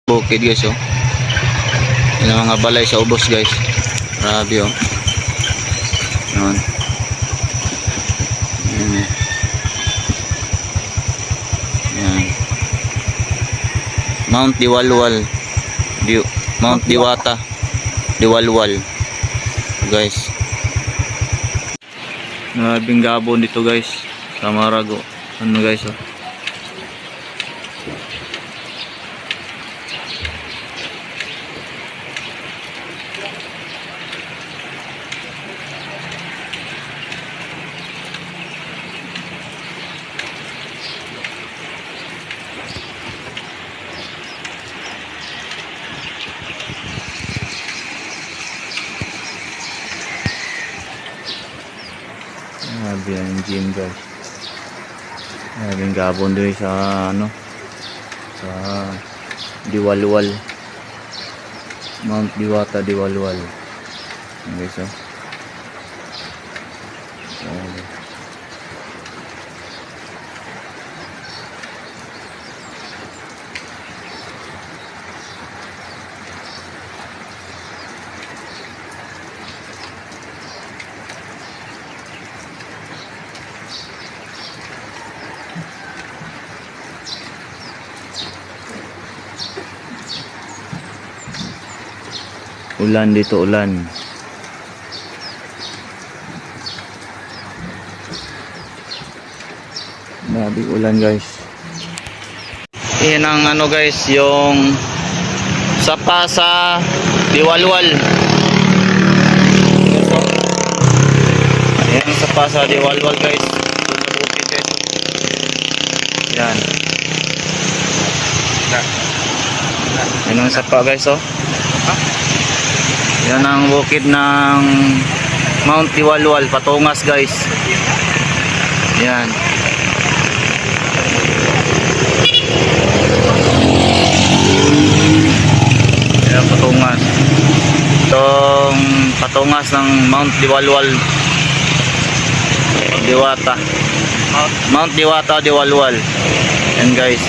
Bukid guys, oh. Yan ang mga balay sa ubos guys. Grabe, oh. Yan. Yan. Yan. Mount Diwalwal. Mount Diwata. Diwalwal. Guys. Nabing gabon dito guys. Sa Marago. Ano guys, oh. Grabe ang gym guys. Grabe ang gabon doon sa ano, sa Diwalwal, Mount Diwata Diwalwal. Okay, so ulan dito, ulan. Grabe ulan guys. Yan ang ano guys, yung sapa sa Diwalwal. Yan ang sapa sa Diwalwal guys. Yan. Yan ang sapa guys, oh. Yan ang bukid ng Mount Diwalwal, Patungas guys. Yan. Yan Patungas. Itong Patungas ng Mount Diwalwal. Diwata. Mount Diwata Diwalwal. Yan guys.